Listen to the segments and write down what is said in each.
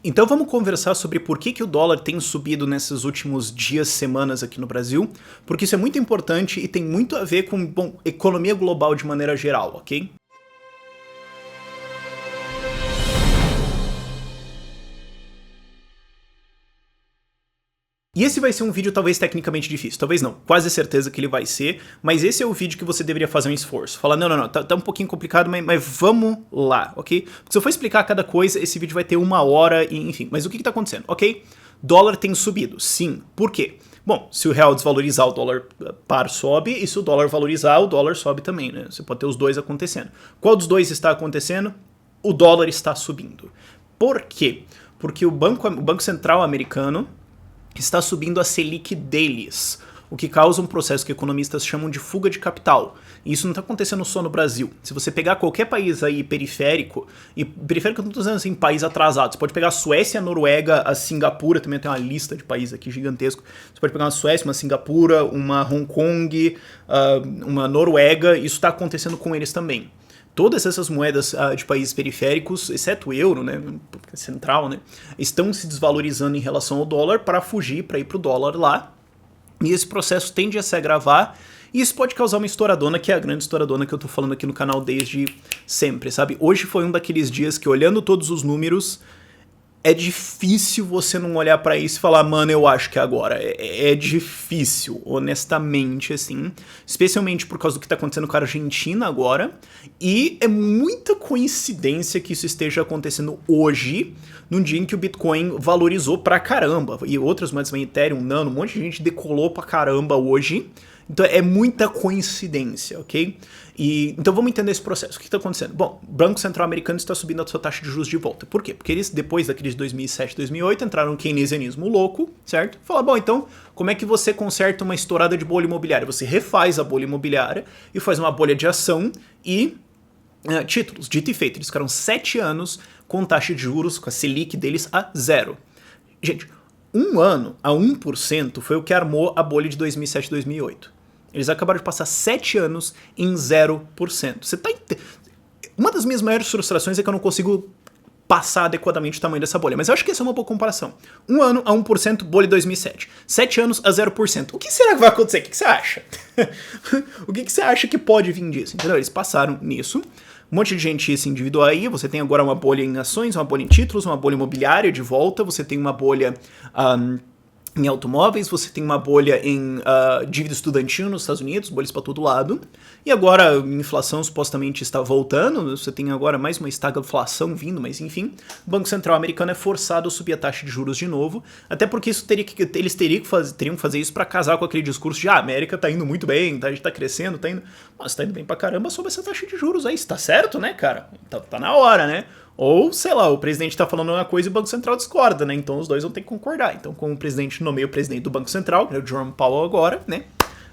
Então vamos conversar sobre por que o dólar tem subido nesses últimos dias, semanas aqui no Brasil, porque isso é muito importante e tem muito a ver com, bom, economia global de maneira geral, ok? E esse vai ser um vídeo talvez tecnicamente difícil, talvez não, quase certeza que ele vai ser, mas esse é o vídeo que você deveria fazer um esforço. Falar, não, tá um pouquinho complicado, mas vamos lá, ok? Porque se eu for explicar cada coisa, esse vídeo vai ter 1 hora, e, enfim. Mas o que tá acontecendo, ok? Dólar tem subido, sim. Por quê? Bom, se o real desvalorizar, o dólar par sobe, e se o dólar valorizar, o dólar sobe também, né? Você pode ter os dois acontecendo. Qual dos dois está acontecendo? O dólar está subindo. Por quê? Porque o Banco Central americano está subindo a Selic deles, o que causa um processo que economistas chamam de fuga de capital. E isso não está acontecendo só no Brasil. Se você pegar qualquer país aí periférico, e periférico eu não estou dizendo assim, país atrasado, você pode pegar a Suécia, a Noruega, a Singapura, também tem uma lista de países aqui gigantesco. Você pode pegar uma Suécia, uma Singapura, uma Hong Kong, uma Noruega, isso está acontecendo com eles também. Todas essas moedas de países periféricos, exceto o euro, né, central, né, estão se desvalorizando em relação ao dólar para fugir, para ir para o dólar lá. E esse processo tende a se agravar e isso pode causar uma estouradona, que é a grande estouradona que eu tô falando aqui no canal desde sempre, sabe? Hoje foi um daqueles dias que, olhando todos os números, é difícil você não olhar pra isso e falar, mano, eu acho que é agora. É difícil, honestamente, assim. Especialmente por causa do que tá acontecendo com a Argentina agora. E é muita coincidência que isso esteja acontecendo hoje, num dia em que o Bitcoin valorizou pra caramba. E outras moedas, também Ethereum, Nano, um monte de gente decolou pra caramba hoje. Então é muita coincidência, ok? Então vamos entender esse processo. O que está acontecendo? Bom, o Banco Central americano está subindo a sua taxa de juros de volta. Por quê? Porque eles, depois da crise de 2007, 2008, entraram no keynesianismo louco, certo? Falaram, bom, então, como é que você conserta uma estourada de bolha imobiliária? Você refaz a bolha imobiliária e faz uma bolha de ação e títulos. Dito e feito, eles ficaram 7 anos com taxa de juros, com a Selic deles a 0. Gente, 1 ano a 1% foi o que armou a bolha de 2007 2008. Eles acabaram de passar 7 anos em 0%. Você tá Uma das minhas maiores frustrações é que eu não consigo passar adequadamente o tamanho dessa bolha. Mas eu acho que essa é uma boa comparação. 1 ano a 1%, bolha de 2007. 7 anos a 0%. O que será que vai acontecer? O que você acha? O que você acha que pode vir disso? Entendeu? Eles passaram nisso. Um monte de gente se endividou aí. Você tem agora uma bolha em ações, uma bolha em títulos, uma bolha imobiliária de volta. Você tem uma bolha em automóveis, você tem uma bolha em dívida estudantil nos Estados Unidos, bolhas para todo lado. E agora a inflação supostamente está voltando, você tem agora mais uma estagflação vindo, mas enfim, o Banco Central americano é forçado a subir a taxa de juros de novo, até porque eles teriam que fazer isso para casar com aquele discurso de a América tá indo muito bem, a gente tá crescendo, tá indo... Mas tá indo bem pra caramba sobre essa taxa de juros aí, está certo, né, cara? Tá na hora, né? Ou, sei lá, o presidente tá falando uma coisa e o Banco Central discorda, né? Então os dois vão ter que concordar. Então, como o presidente nomeia o presidente do Banco Central, que é o Jerome Powell agora, né?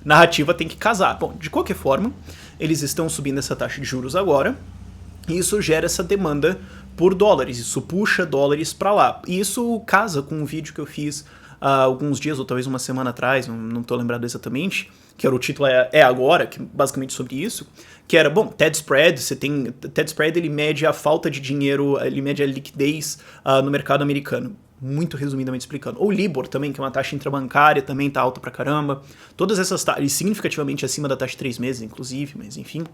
Narrativa tem que casar. Bom, de qualquer forma, eles estão subindo essa taxa de juros agora. E isso gera essa demanda por dólares. Isso puxa dólares para lá. E isso casa com um vídeo que eu fiz há alguns dias, ou talvez uma semana atrás, não tô lembrado exatamente, que era o título é agora, que basicamente sobre isso, que era, bom, TED Spread, TED Spread ele mede a falta de dinheiro, ele mede a liquidez no mercado americano, muito resumidamente explicando. Ou Libor também, que é uma taxa intrabancária, também tá alta pra caramba, todas essas taxas, significativamente acima da taxa de 3 meses, inclusive, mas enfim.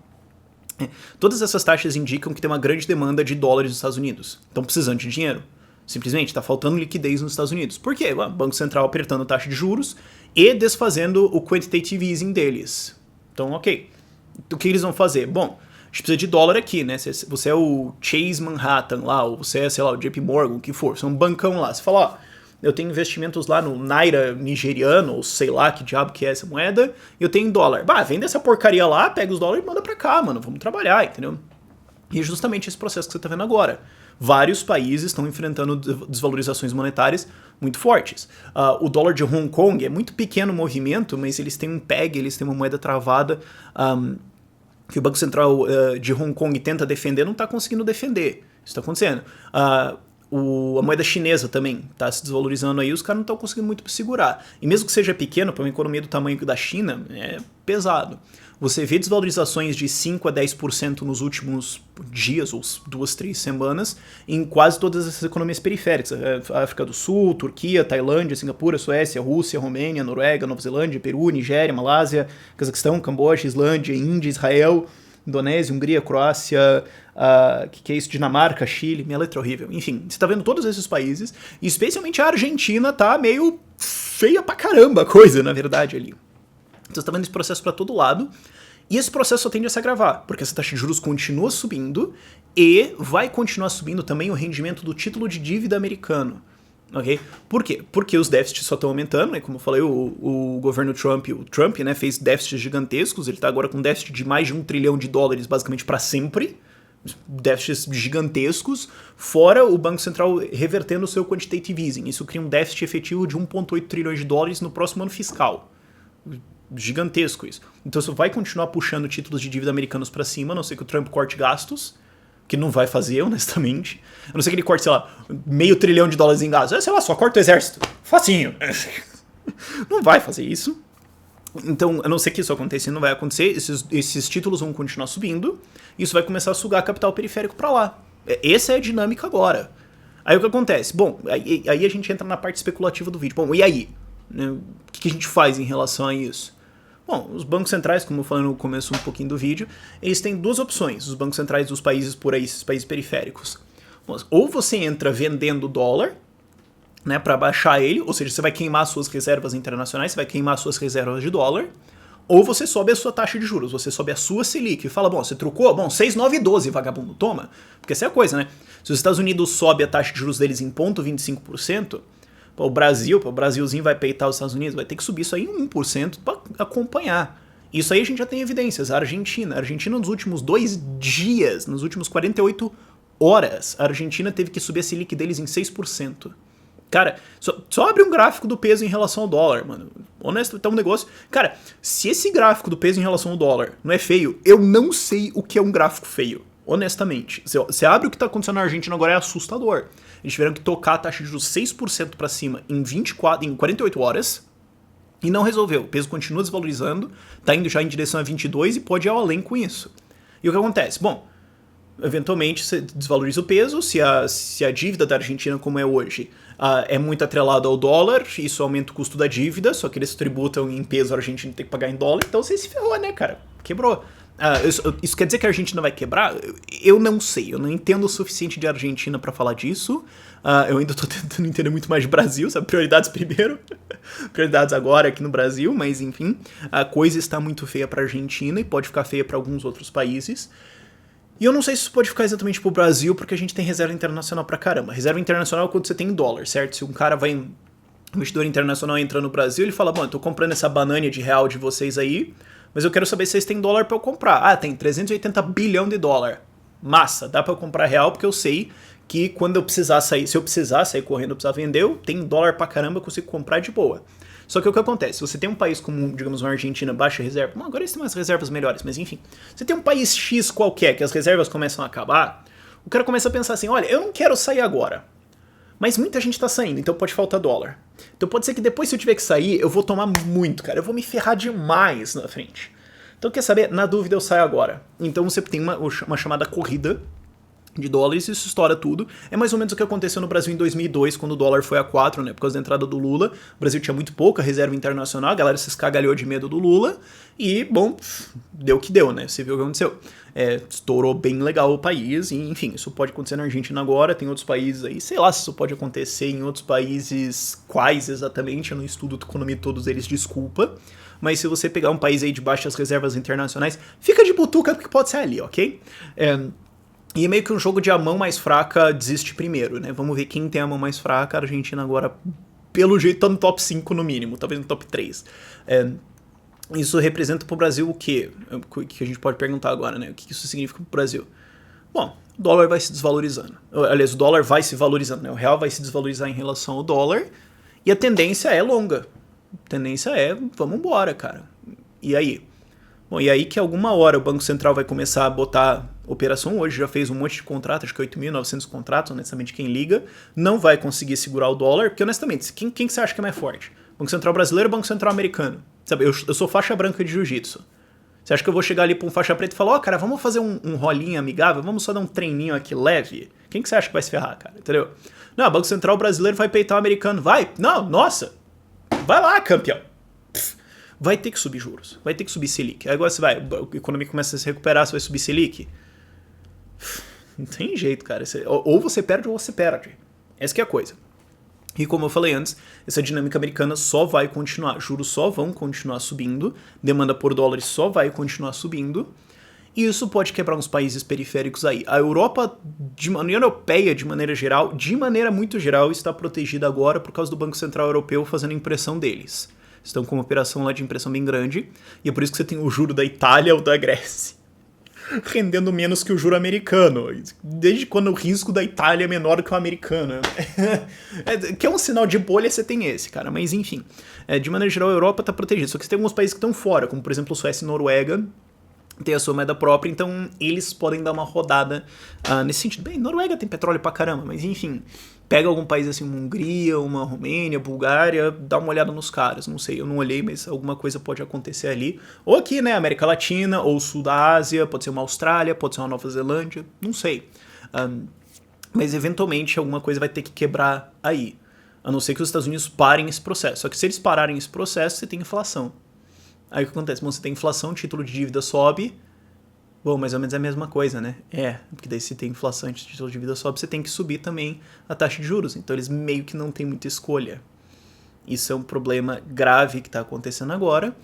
Todas essas taxas indicam que tem uma grande demanda de dólares nos Estados Unidos, estão precisando de dinheiro. Simplesmente está faltando liquidez nos Estados Unidos. Por quê? O Banco Central apertando a taxa de juros e desfazendo o quantitative easing deles. Então, ok. O que eles vão fazer? Bom, a gente precisa de dólar aqui, né? Se você é o Chase Manhattan lá, ou você é, sei lá, o JP Morgan, o que for, você é um bancão lá. Você fala, ó, eu tenho investimentos lá no Naira nigeriano, ou sei lá que diabo que é essa moeda, e eu tenho em dólar. Bah, vende essa porcaria lá, pega os dólares e manda pra cá, mano. Vamos trabalhar, entendeu? E é justamente esse processo que você tá vendo agora. Vários países estão enfrentando desvalorizações monetárias muito fortes. O dólar de Hong Kong é muito pequeno o movimento, mas eles têm um peg, eles têm uma moeda travada que o Banco Central de Hong Kong tenta defender, não está conseguindo defender. Isso está acontecendo. A moeda chinesa também tá se desvalorizando aí, os caras não estão conseguindo muito segurar. E mesmo que seja pequeno, para uma economia do tamanho da China, é pesado. Você vê desvalorizações de 5 a 10% nos últimos dias, ou 2, 3 semanas, em quase todas essas economias periféricas. África do Sul, Turquia, Tailândia, Singapura, Suécia, Rússia, Romênia, Noruega, Nova Zelândia, Peru, Nigéria, Malásia, Cazaquistão, Camboja, Islândia, Índia, Israel, Indonésia, Hungria, Croácia, que é isso? Dinamarca, Chile, minha letra é horrível. Enfim, você tá vendo todos esses países, e especialmente a Argentina tá meio feia pra caramba a coisa, na verdade, ali. Então você tá vendo esse processo pra todo lado, e esse processo só tende a se agravar, porque essa taxa de juros continua subindo, e vai continuar subindo também o rendimento do título de dívida americano. Ok? Por quê? Porque os déficits só estão aumentando, né? Como eu falei, o governo Trump, né, fez déficits gigantescos, ele está agora com déficit de mais de $1 trilhão basicamente para sempre, déficits gigantescos, fora o Banco Central revertendo o seu quantitative easing. Isso cria um déficit efetivo de $1,8 trilhões no próximo ano fiscal. Gigantesco isso. Então isso vai continuar puxando títulos de dívida americanos para cima, a não ser que o Trump corte gastos, que não vai fazer, honestamente. A não ser que ele corte, sei lá, $500 bilhão em gastos. Sei lá, só corta o exército. Facinho. Não vai fazer isso. Então, a não ser que isso aconteça, não vai acontecer. Esses títulos vão continuar subindo. E isso vai começar a sugar capital periférico para lá. Essa é a dinâmica agora. Aí o que acontece? Bom, aí a gente entra na parte especulativa do vídeo. Bom, e aí? O que a gente faz em relação a isso? Bom, os bancos centrais, como eu falei no começo um pouquinho do vídeo, eles têm duas opções, os bancos centrais dos países por aí, esses países periféricos. Ou você entra vendendo dólar, né, para baixar ele, ou seja, você vai queimar suas reservas internacionais, você vai queimar suas reservas de dólar, ou você sobe a sua taxa de juros, você sobe a sua Selic e fala, bom, você trocou? Bom, 6, 9 e 12, vagabundo, toma. Porque essa é a coisa, né? Se os Estados Unidos sobe a taxa de juros deles em 0,25%, o Brasilzinho vai peitar os Estados Unidos, vai ter que subir isso aí em 1% para acompanhar. Isso aí a gente já tem evidências. A Argentina nos últimos 2 dias, nos últimos 48 horas, a Argentina teve que subir a Selic deles em 6%. Cara, só abre um gráfico do peso em relação ao dólar, mano. Honesto, tá um negócio... Cara, se esse gráfico do peso em relação ao dólar não é feio, eu não sei o que é um gráfico feio. Honestamente. Você abre o que tá acontecendo na Argentina agora, é assustador. Eles tiveram que tocar a taxa de juros 6% para cima em 48 horas e não resolveu. O peso continua desvalorizando, tá indo já em direção a 22 e pode ir ao além com isso. E o que acontece? Bom, eventualmente você desvaloriza o peso, se a dívida da Argentina, como é hoje, é muito atrelada ao dólar, isso aumenta o custo da dívida, só que eles tributam em peso, a Argentina tem que pagar em dólar, então você se ferrou, né, cara? Quebrou. Isso quer dizer que a Argentina vai quebrar? Eu não sei, eu não entendo o suficiente de Argentina pra falar disso. Eu ainda tô tentando entender muito mais de Brasil, sabe? Prioridades primeiro, prioridades agora aqui no Brasil, mas enfim, a coisa está muito feia pra Argentina e pode ficar feia pra alguns outros países. E eu não sei se isso pode ficar exatamente pro Brasil, porque a gente tem reserva internacional pra caramba. Reserva internacional é quando você tem em dólar, certo? Se um cara vai, um investidor internacional entra no Brasil, ele fala, bom, eu tô comprando essa banana de real de vocês aí, mas eu quero saber se vocês têm dólar pra eu comprar. Ah, tem 380 bilhão de dólar. Massa, dá pra eu comprar real porque eu sei que quando eu precisar sair, se eu precisar sair correndo, eu precisar vender, eu tenho dólar pra caramba, eu consigo comprar de boa. Só que o que acontece? Se você tem um país como, digamos, uma Argentina, baixa reserva, bom, agora eles têm umas reservas melhores, mas enfim, você tem um país X qualquer que as reservas começam a acabar, o cara começa a pensar assim, olha, eu não quero sair agora, mas muita gente tá saindo, então pode faltar dólar. Então pode ser que depois, se eu tiver que sair, eu vou tomar muito, cara, eu vou me ferrar demais na frente. Então quer saber? Na dúvida eu saio agora. Então você tem uma chamada corrida de dólares, isso estoura tudo. É mais ou menos o que aconteceu no Brasil em 2002, quando o dólar foi a 4, né, por causa da entrada do Lula. O Brasil tinha muito pouca reserva internacional, a galera se escagalhou de medo do Lula, e, bom, deu o que deu, né, você viu o que aconteceu. Estourou bem legal o país, e, enfim, isso pode acontecer na Argentina agora, tem outros países aí, sei lá se isso pode acontecer em outros países, quais exatamente, eu não estudo economia todos eles, desculpa. Mas se você pegar um país aí de baixas reservas internacionais, fica de butuca porque pode ser ali, ok? E é meio que um jogo de a mão mais fraca desiste primeiro, né? Vamos ver quem tem a mão mais fraca. A Argentina agora, pelo jeito, tá no top 5 no mínimo, talvez no top 3. Isso representa pro Brasil o quê? O que a gente pode perguntar agora, né? O que isso significa pro Brasil? Bom, o dólar vai se desvalorizando. Aliás, o dólar vai se valorizando, né? O real vai se desvalorizar em relação ao dólar e a tendência é longa. A tendência é, vamos embora, cara. E aí? Bom, e aí que alguma hora o Banco Central vai começar a botar operação hoje, já fez um monte de contratos, acho que 8.900 contratos, honestamente, quem liga, não vai conseguir segurar o dólar, porque honestamente, quem que você acha que é mais forte? Banco Central brasileiro ou Banco Central americano? Sabe, eu sou faixa branca de jiu-jitsu. Você acha que eu vou chegar ali pra um faixa preta e falar, cara, vamos fazer um rolinho amigável, vamos só dar um treininho aqui leve? Quem que você acha que vai se ferrar, cara? Entendeu? Não, o Banco Central brasileiro vai peitar o americano. Vai? Não, nossa! Vai lá, campeão! Vai ter que subir juros, vai ter que subir Selic. Aí agora você vai, a economia começa a se recuperar, você vai subir Selic? Não tem jeito, cara. Ou você perde ou você perde. Essa que é a coisa. E como eu falei antes, essa dinâmica americana só vai continuar. Juros só vão continuar subindo, demanda por dólares só vai continuar subindo. E isso pode quebrar uns países periféricos aí. A Europa, a União Europeia, de maneira geral, de maneira muito geral, está protegida agora por causa do Banco Central Europeu fazendo a impressão deles. Estão com uma operação lá de impressão bem grande, e é por isso que você tem o juro da Itália ou da Grécia rendendo menos que o juro americano. Desde quando o risco da Itália é menor que o americano. Que é um sinal de bolha, você tem esse, cara. Mas enfim, de maneira geral, a Europa está protegida. Só que você tem alguns países que estão fora, como por exemplo Suécia e Noruega, tem a sua moeda própria, então eles podem dar uma rodada nesse sentido. Bem, Noruega tem petróleo pra caramba, mas enfim, pega algum país assim, uma Hungria, uma Romênia, Bulgária, dá uma olhada nos caras, não sei, eu não olhei, mas alguma coisa pode acontecer ali. Ou aqui, né, América Latina, ou Sul da Ásia, pode ser uma Austrália, pode ser uma Nova Zelândia, não sei. Mas eventualmente alguma coisa vai ter que quebrar aí, a não ser que os Estados Unidos parem esse processo. Só que se eles pararem esse processo, você tem inflação. Aí o que acontece? Bom, você tem inflação, o título de dívida sobe. Bom, mais ou menos é a mesma coisa, né? Porque daí se tem inflação e o título de dívida sobe, você tem que subir também a taxa de juros. Então eles meio que não têm muita escolha. Isso é um problema grave que está acontecendo agora.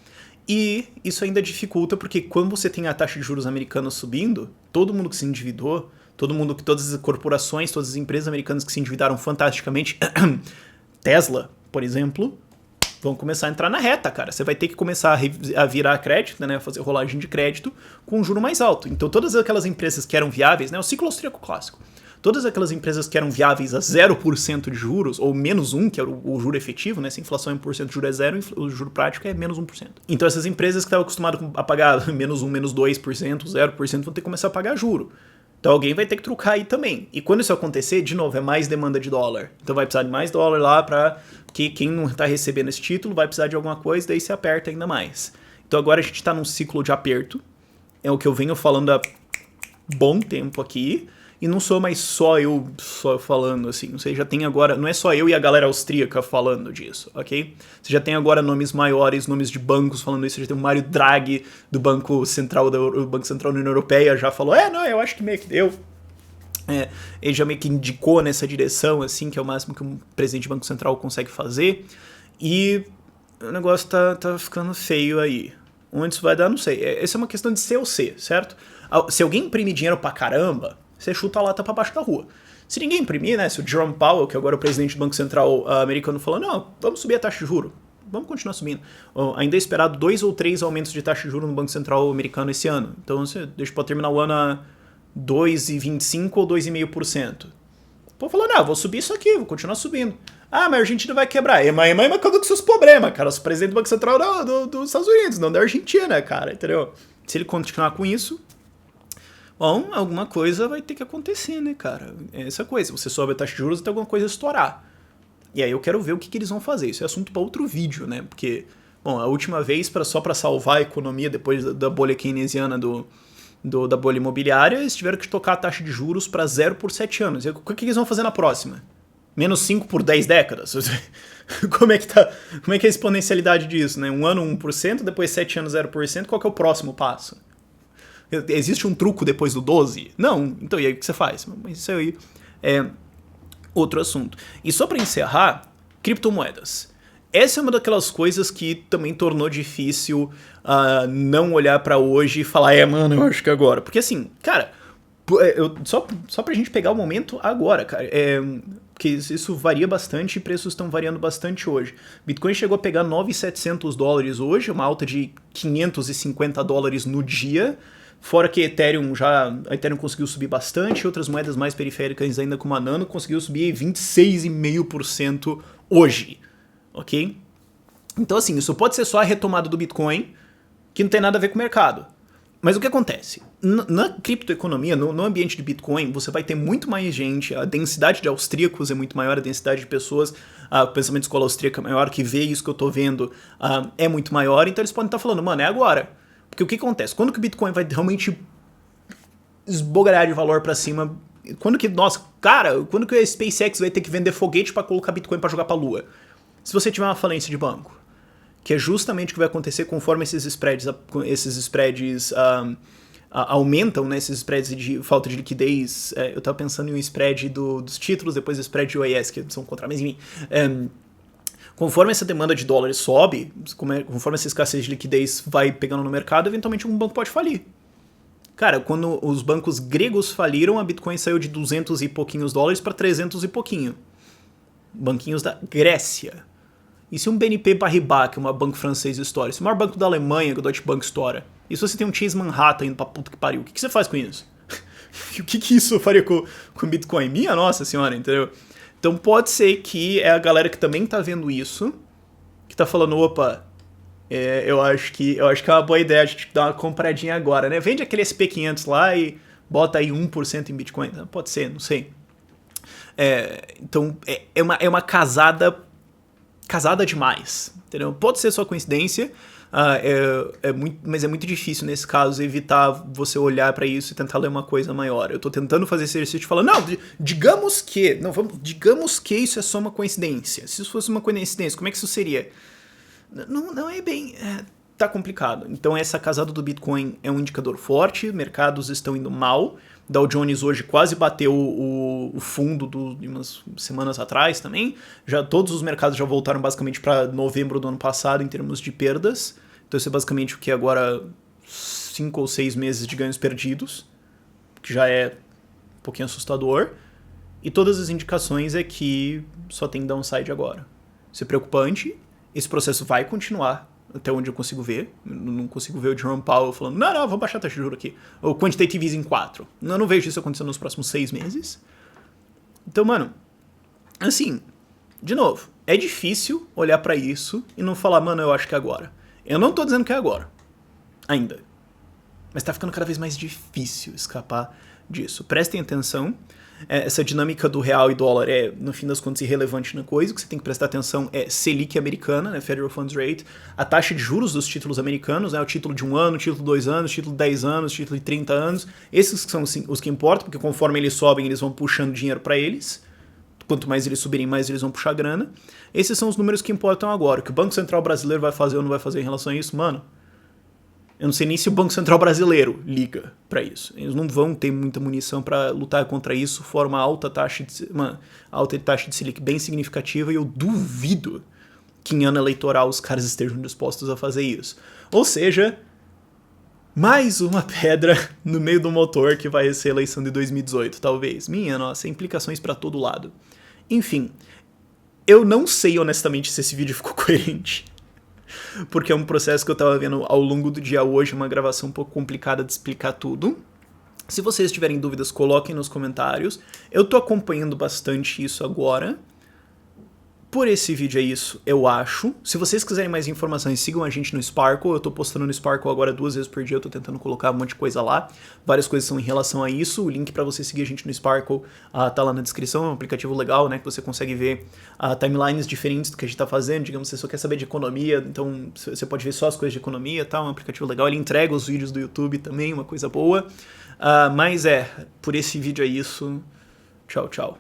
E isso ainda dificulta, porque quando você tem a taxa de juros americana subindo, todo mundo que se endividou, todas as corporações, todas as empresas americanas que se endividaram fantasticamente, Tesla, por exemplo, vão começar a entrar na reta, cara. Você vai ter que começar a virar crédito, né? Fazer rolagem de crédito com um juro mais alto. Então todas aquelas empresas que eram viáveis, né? O ciclo austríaco clássico. Todas aquelas empresas que eram viáveis a 0% de juros, ou menos 1, que é o juro efetivo, né? Se a inflação é 1%, o juro é 0, o juro prático é menos 1%. Então essas empresas que estavam acostumadas a pagar menos 1, menos 2%, 0%, vão ter que começar a pagar juro. Então alguém vai ter que trocar aí também. E quando isso acontecer, de novo, é mais demanda de dólar. Então vai precisar de mais dólar lá para que quem não está recebendo esse título vai precisar de alguma coisa, daí se aperta ainda mais. Então agora a gente está num ciclo de aperto. É o que eu venho falando há bom tempo aqui. E não sou mais só eu falando assim. Você já tem agora, não é só eu e a galera austríaca falando disso, ok? Você já tem agora nomes maiores, nomes de bancos falando isso. Você já tem o Mário Draghi do Banco Central da União Europeia já falou, não, eu acho que meio que deu. Ele já meio que indicou nessa direção, assim, que é o máximo que um presidente de Banco Central consegue fazer. E o negócio tá ficando feio aí. Onde isso vai dar, não sei. Essa é uma questão de ser ou ser, certo? Se alguém imprimir dinheiro pra caramba, você chuta a lata pra baixo da rua. Se ninguém imprimir, né? Se o Jerome Powell, que agora é o presidente do Banco Central americano, falou, não, vamos subir a taxa de juros. Vamos continuar subindo. Ainda é esperado 2 ou 3 aumentos de taxa de juros no Banco Central americano esse ano. Então você deixa pra terminar o ano a 2,25% ou 2,5%. Pô, falou, não, vou subir isso aqui, vou continuar subindo. Mas a Argentina vai quebrar. Mas cada um com seus problemas, cara. Eu sou presidente do Banco Central dos Estados Unidos, não da Argentina, cara, entendeu? Se ele continuar com isso, bom, alguma coisa vai ter que acontecer, né, cara? É essa coisa, você sobe a taxa de juros até alguma coisa estourar. E aí eu quero ver o que eles vão fazer. Isso é assunto para outro vídeo, né? Porque, bom, a última vez, só para salvar a economia depois da bolha keynesiana da bolha imobiliária, eles tiveram que tocar a taxa de juros para 0 por 7 anos. E o que eles vão fazer na próxima? Menos 5 por 10 décadas? Como é que é a exponencialidade disso, né? Um ano 1%, depois 7 anos 0%, qual que é o próximo passo? Existe um truco depois do 12? Não. Então, e aí o que você faz? Mas isso aí é outro assunto. E só para encerrar, criptomoedas. Essa é uma daquelas coisas que também tornou difícil não olhar para hoje e falar, mano, eu acho que agora. Porque assim, cara, só pra gente pegar o momento agora, cara, porque isso varia bastante e preços estão variando bastante hoje. Bitcoin chegou a pegar $9.700 hoje, uma alta de $550 no dia. Fora que a Ethereum conseguiu subir bastante, outras moedas mais periféricas ainda como a Nano conseguiu subir 26,5% hoje, ok? Então assim, isso pode ser só a retomada do Bitcoin, que não tem nada a ver com o mercado. Mas o que acontece? Na criptoeconomia, no ambiente de Bitcoin, você vai ter muito mais gente, a densidade de austríacos é muito maior, a densidade de pessoas, o pensamento de escola austríaca é maior, que vê isso que eu tô vendo é muito maior, então eles podem estar falando, mano, é agora. Porque o que acontece? Quando que o Bitcoin vai realmente esbogalhar de valor pra cima? Quando que, nossa, cara, quando que a SpaceX vai ter que vender foguete pra colocar Bitcoin pra jogar pra lua? Se você tiver uma falência de banco. Que é justamente o que vai acontecer conforme esses spreads aumentam, né, esses spreads de falta de liquidez. Eu tava pensando em um spread dos títulos, depois o spread de OIS, que são contra, mas enfim. Conforme essa demanda de dólares sobe, conforme essa escassez de liquidez vai pegando no mercado, eventualmente um banco pode falir. Cara, quando os bancos gregos faliram, a Bitcoin saiu de 200 e pouquinhos dólares para 300 e pouquinho. Banquinhos da Grécia. E se um BNP Paribas, que é um banco francês, estoura? Se o maior banco da Alemanha, que é o Deutsche Bank, estoura? E se você tem um Chase Manhattan indo pra puta que pariu? O que você faz com isso? O que isso faria com Bitcoin? Minha nossa senhora, entendeu? Então pode ser que é a galera que também tá vendo isso, que tá falando, opa, eu acho que é uma boa ideia a gente dar uma compradinha agora, né? Vende aquele SP500 lá e bota aí 1% em Bitcoin. Pode ser, não sei. Então é uma casada demais, entendeu? Pode ser só coincidência, mas é muito difícil nesse caso evitar você olhar pra isso e tentar ler uma coisa maior. Eu tô tentando fazer esse exercício de falar, não, digamos que isso é só uma coincidência. Se isso fosse uma coincidência, como é que isso seria? Não é bem... tá complicado. Então essa casada do Bitcoin é um indicador forte, mercados estão indo mal. Dow Jones hoje quase bateu o fundo de umas semanas atrás também. Todos os mercados já voltaram basicamente para novembro do ano passado em termos de perdas. Então isso é basicamente o que agora 5 ou 6 meses de ganhos perdidos, que já é um pouquinho assustador. E todas as indicações é que só tem downside agora. Isso é preocupante. Esse processo vai continuar até onde eu consigo ver. Eu não consigo ver o Jerome Powell falando, não, vamos baixar a taxa de juros aqui. Ou quantitative easing 4. Eu não vejo isso acontecendo nos próximos 6 meses. Então, mano, assim, de novo, é difícil olhar pra isso e não falar, mano, eu acho que é agora. Eu não tô dizendo que é agora. Ainda. Mas tá ficando cada vez mais difícil escapar disso. Prestem atenção. Essa dinâmica do real e dólar é, no fim das contas, irrelevante na coisa. O que você tem que prestar atenção é Selic americana, né, Federal Funds Rate, a taxa de juros dos títulos americanos, né, o título de 1 ano, título de 2 anos, título de 10 anos, título de 30 anos. Esses são os que importam, porque conforme eles sobem, eles vão puxando dinheiro para eles. Quanto mais eles subirem, mais eles vão puxar grana. Esses são os números que importam agora. O que o Banco Central brasileiro vai fazer ou não vai fazer em relação a isso, mano... Eu não sei nem se o Banco Central brasileiro liga pra isso. Eles não vão ter muita munição pra lutar contra isso, fora uma alta taxa de Selic bem significativa, e eu duvido que em ano eleitoral os caras estejam dispostos a fazer isso. Ou seja, mais uma pedra no meio do motor que vai ser a eleição de 2018, talvez. Minha nossa, implicações pra todo lado. Enfim, eu não sei honestamente se esse vídeo ficou coerente. Porque é um processo que eu tava vendo ao longo do dia hoje, uma gravação um pouco complicada de explicar tudo. Se vocês tiverem dúvidas, coloquem nos comentários. Eu tô acompanhando bastante isso agora. Por esse vídeo é isso, eu acho. Se vocês quiserem mais informações, sigam a gente no Sparkle. Eu tô postando no Sparkle agora 2 vezes por dia, eu tô tentando colocar um monte de coisa lá. Várias coisas são em relação a isso. O link pra você seguir a gente no Sparkle tá lá na descrição. É um aplicativo legal, né, que você consegue ver timelines diferentes do que a gente tá fazendo. Digamos, você só quer saber de economia, então você pode ver só as coisas de economia, tá? É um aplicativo legal. Ele entrega os vídeos do YouTube também, uma coisa boa. Mas por esse vídeo é isso. Tchau, tchau.